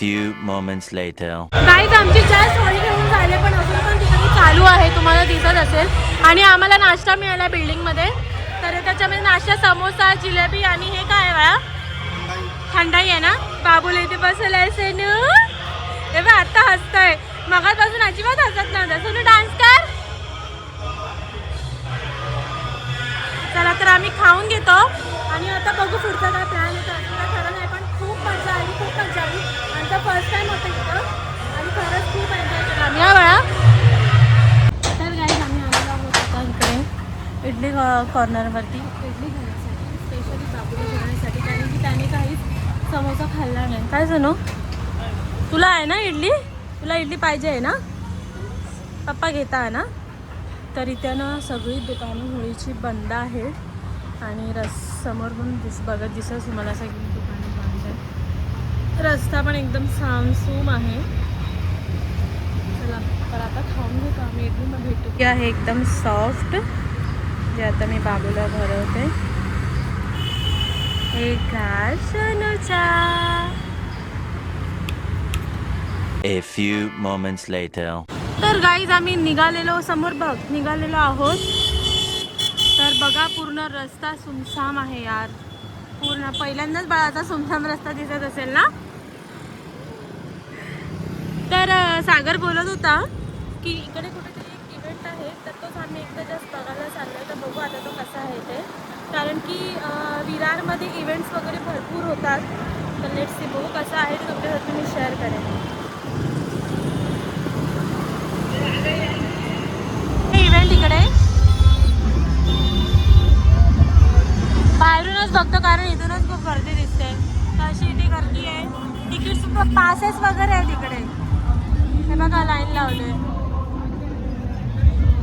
few moments later. Guys आमची just Holi घेऊन झाले पण अजून पण ठिकाणी चालू आहे, तुम्हाला दिसत असेल. आणि आम्हाला नाश्ता मिळाला बिल्डिंगमध्ये. तर त्याच्यामध्ये नाश्ता समोसा, जिलेबी आणि हे काय आहे बा? थंडाई आहे ना. बाबूला इथे बसवलं आहे सेनू. हे बघ आता हसतोय, मगापासून अजिबात हसत नव्हता. सोनू डान्स कर. चला तर आम्ही खाऊन घेतो आणि आता बघू पुढचा काय प्लॅन येतो. असं काय खरं नाही पण खूप मजा आली, खूप मजा आली. आमचा फर्स्ट टाइम होता इथं आणि खरंच खूप एन्जॉय केला आम्ही. हा बळा. तर गाईज आम्ही आलेलो आहोत आता इकडे इडली कॉर्नरवरती इडली खाण्यासाठी, स्पेशली बाबूला जेवण्यासाठी, कारण की त्याने काहीच समोसा खाल्ला नाही. काय जणू तुला आहे ना इडली? तुला इडली पाहिजे आहे ना? पप्पा घेता आहे ना? तर इथे ना सगळी दुकानं होळीची बंद आहे आणि समोर पण बघत दिसत तुम्हाला सगळी दुकानं बंद आहे. रस्ता पण एकदम सामसूम आहे. चला तर आता खाऊन घेतो आम्ही. इडली मग भेटू. हे आहे एकदम सॉफ्ट, जे आता मी बाबूला भरवते. एक सोनूचा. A few moments later. तर गाईज आम्ही निघालेलो, समोर बघ निघालेलो आहोत. तर बघा पूर्ण रस्ता सुमसाम आहे यार, पूर्ण. पहिल्यांदाच बाळाचा सुमसाम रस्ता दिसत असेल ना. तर सागर बोलत होता की इकडे कुठेतरी एक इव्हेंट आहे, तर तोच आम्ही एकदा जस्ट बघायला चाललोय. तर बघू आता तो कसा आहे ते, कारण की विरारमध्ये इव्हेंट्स वगैरे भरपूर होतात. तर लेट्स सी, बघू कसं आहे ते तुमच्यासाठी मी शेअर करेन. इव्हेंट इकडे बाहेरूनच बघतो, कारण इथूनच खूप गर्दी दिसते. तशी इथे गर्दी आहे. तिकीट सुद्धा, पासेस वगैरे आहे तिकडे. हे बघा लाईन लावले.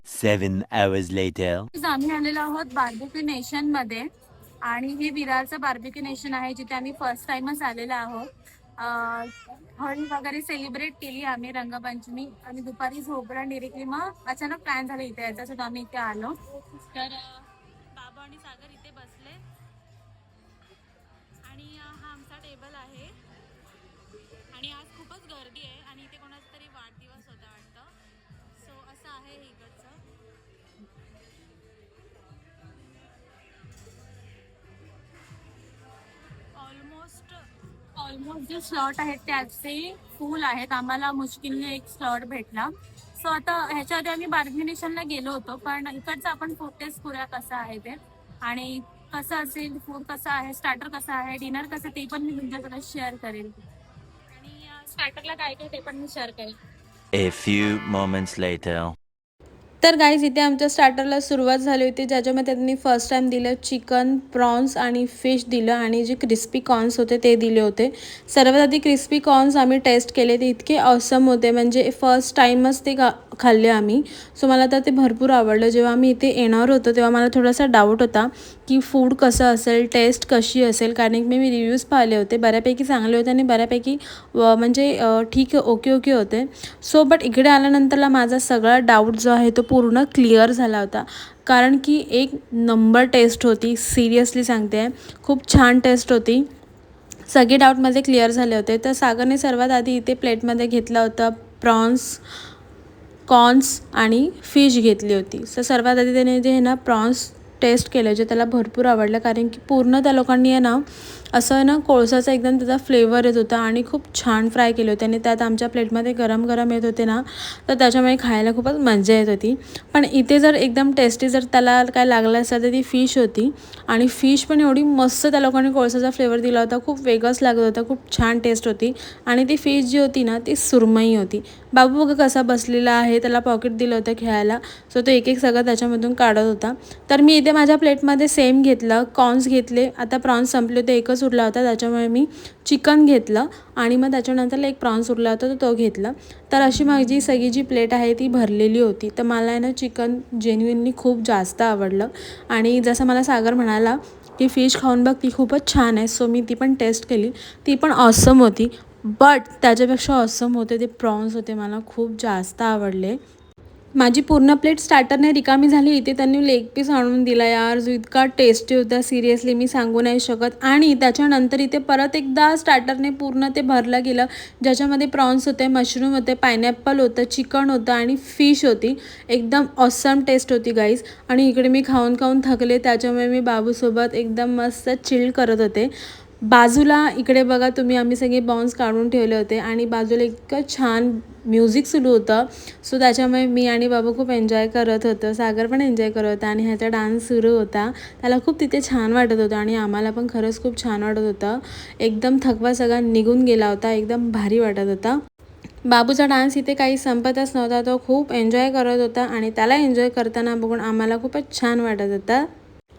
7 hours later. आम्ही आलेलो आहोत बार्बिक्यू नेशन मध्ये आणि हे विरारचं बार्बिक्यू नेशन आहे, जिथे आम्ही फर्स्ट टाइमच आलेलो आहोत. होळी वगैरे सेलिब्रेट केली आम्ही, रंगपंचमी, आणि दुपारी झोपडा निरेकली. मग अचानक प्लॅन झाला इथे यायचा, सुद्धा आम्ही इथे आलो. तर बाबा आणि सागर इथे बसले आणि हा आमचा टेबल आहे. आणि आज खूपच गर्दी आहे आणि इथे कोणाचा तरी वाढदिवस होता वाटतं. सो असं आहे इकडचं. ऑलमोस्ट जे स्लॉट आहेत त्याचे फुल आहेत. आम्हाला मुश्किलने एक स्लॉट भेटला. सो आता ह्याच्या आधी आम्ही बार्बिक्यू नेशनला गेलो होतो, पण इकडचं आपण फोटेज करूया कसं आहे ते, आणि कसं असेल, फूड कसं आहे, स्टार्टर कसं आहे, डिनर कसं, ते पण मी तुमच्याकडे शेअर करेल. आणि स्टार्टरला काय काय ते पण मी शेअर करेल. A few moments later. तर गाईज इथे आमच्या स्टार्टरला सुरुवात झाली होती, ज्याच्यामध्ये त्यांनी फर्स्ट टाइम दिलं चिकन, प्रॉन्स आणि फिश दिलं, आणि जे क्रिस्पी कॉर्न्स होते ते दिले होते. सर्वात आधी क्रिस्पी कॉर्न्स आम्ही टेस्ट केले, ते इतके ऑसम होते, म्हणजे फर्स्ट टाईमच ते खाल्ले आम्ही. सो मला तर ते भरपूर आवडलं. जेव्हा आम्ही इथे येणार होतो तेव्हा मला थोडासा डाऊट होता की फूड कसं असेल, टेस्ट कशी असेल, कारण की मी रिव्ह्यूज पाहिले होते, बऱ्यापैकी चांगले होते आणि बऱ्यापैकी म्हणजे ठीक आहे, ओके ओके होते. सो बट इकडे आल्यानंतरला माझा सगळा डाऊट जो आहे तो पूर्ण क्लिअर झाला होता, कारण की एक नंबर टेस्ट होती. सिरियसली सांगते आहे, खूप छान टेस्ट होती. सगळे डाऊट माझे क्लिअर झाले होते. तर सागरने सर्वात आधी इथे प्लेटमध्ये घेतलं होतं प्रॉन्स, कॉर्न्स आणि फिश घेतली होती. तर सर्वात आधी त्याने जे आहे ना प्रॉन्स टेस्ट केलं, जे त्याला भरपूर आवडलं, कारण की पूर्ण त्या लोकांनी आहे ना असं ना कोळसाचा एकदम त्याचा फ्लेवर येत होता आणि खूप छान फ्राय केले होते. आणि त्यात आमच्या प्लेटमध्ये गरम गरम येत होते ना, तर त्याच्यामुळे खायला खूपच मजा येत होती. पण इथे जर एकदम टेस्टी जर त्याला काय लागलं असतं तर ती फिश होती, आणि फिश पण एवढी मस्त त्या लोकांनी कोळसाचा फ्लेवर दिला होता, खूप वेगळंच लागत होता, खूप छान टेस्ट होती. आणि ती फिश जी होती ना ती सुरमई होती. बाबू बघा कसा बसलेला आहे, त्याला पॉकेट दिलं होतं खेळायला, सो तो एक एक सगळं त्याच्यामधून काढत होता. तर मी इथे माझ्या प्लेटमध्ये सेम घेतलं, कॉर्न्स घेतले. आता प्रॉन्स संपले होते, एकच उरला होता, त्याच्यामुळे मी चिकन घेतलं आणि मग त्याच्यानंतर एक प्रॉन्स उरला होता तो घेतला. तर अशी माझी सगळी जी प्लेट आहे ती भरलेली होती. तर मला आहे ना चिकन जेन्युइनली खूप जास्त आवडलं, आणि जसं मला सागर म्हणाला की फिश खाऊन बघ ती खूपच छान आहे, सो मी ती पण टेस्ट केली, ती पण ऑसम होती. बट त्याच्यापेक्षा ऑसम होते ते प्रॉन्स होते, मला खूप जास्त आवडले. माझी पूर्ण प्लेट स्टार्टरने रिकामी झाली. इथे त्यांनी लेग पीस आणून दिला यार, जो इतका टेस्टी होता सिरियसली मी सांगू नाही शकत. आणि त्याच्यानंतर इथे परत एकदा स्टार्टरने पूर्ण ते भरलं गेलं, ज्याच्यामध्ये प्रॉन्स होते, मशरूम होते, पायनॅपल होतं, चिकन होतं आणि फिश होती. एकदम ऑसम टेस्ट होती गाईज. आणि इकडे मी खाऊन खाऊन थकले, त्याच्यामुळे मी बाबूसोबत एकदम मस्त चिल करत होते. बाजूला इकडे बघा तुम्ही, आम्ही सगळे बाउन्स काढून ठेवले होते आणि बाजूला इतकं छान म्युझिक सुरू होतं. सो त्याच्यामुळे मी आणि बाबू खूप एन्जॉय करत होतं, सागर पण एन्जॉय करत होता आणि ह्याचा डान्स सुरू होता. त्याला खूप तिथे छान वाटत होतं आणि आम्हाला पण खरंच खूप छान वाटत होतं. एकदम थकवा सगळा निघून गेला होता, एकदम भारी वाटत होता. बाबूचा डान्स इथे काही संपतच नव्हता, तो खूप एन्जॉय करत होता आणि त्याला एन्जॉय करताना बघून आम्हाला खूपच छान वाटत होतं.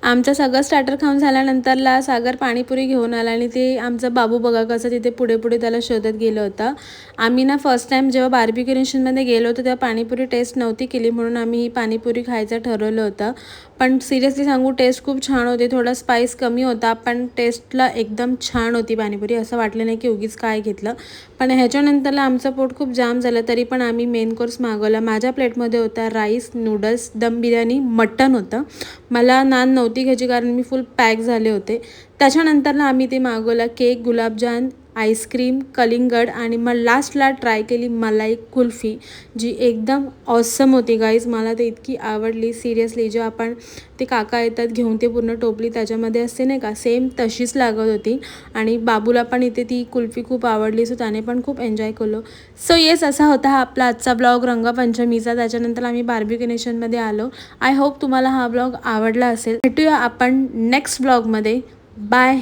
आमचं सगळं स्टार्टर खाऊन झाल्यानंतरला सागर पाणीपुरी घेऊन आला आणि ते आमचा बाबू बघा कसं तिथे पुढे पुढे त्याला शोधत गेलं होतं. आम्ही ना फर्स्ट टाईम जेव्हा बार्बेक्यू नेशनमध्ये गेलो होतो तेव्हा पाणीपुरी टेस्ट नव्हती केली, म्हणून आम्ही ही पाणीपुरी खायचं ठरवलं होतं. पण सिरियसली सांगू, टेस्ट खूप छान होते. थोडा स्पाइस कमी होता, पण टेस्टला एकदम छान होती पाणीपुरी. असं वाटलं नाही की उगीच काय घेतलं. पण ह्याच्यानंतरला आमचं पोट खूप जाम झालं, तरी पण आम्ही मेन कोर्स मागवला. माझ्या प्लेटमध्ये होता राईस, नूडल्स, दम बिर्याणी, मटन होतं. मला नान नव्हती घ्यायची कारण मी फुल पॅक झाले होते. त्याच्यानंतरला आम्ही ते मागवलं केक, गुलाबजाम, आईस्क्रीम, कलिंगड आणि मग लास्टला ट्राय केली मलाई कुल्फी, जी एकदम ऑसम होती गाईज. मला ते इतकी आवडली सिरियसली. जेव्हा आपण ते काका येतात घेऊन ते पूर्ण टोपली त्याच्यामध्ये असते नाही का, सेम तशीच लागत होती. आणि बाबूला पण इथे ती कुल्फी खूप आवडली, सो त्याने पण खूप एन्जॉय केलं. सो येस, असा होता हा आपला आजचा ब्लॉग रंगपंचमीचा. त्याच्यानंतर आम्ही बार्बेक्यू नेशनमध्ये आलो. आय होप तुम्हाला हा ब्लॉग आवडला असेल. भेटूया आपण नेक्स्ट ब्लॉगमध्ये. Bye,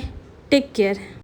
take care.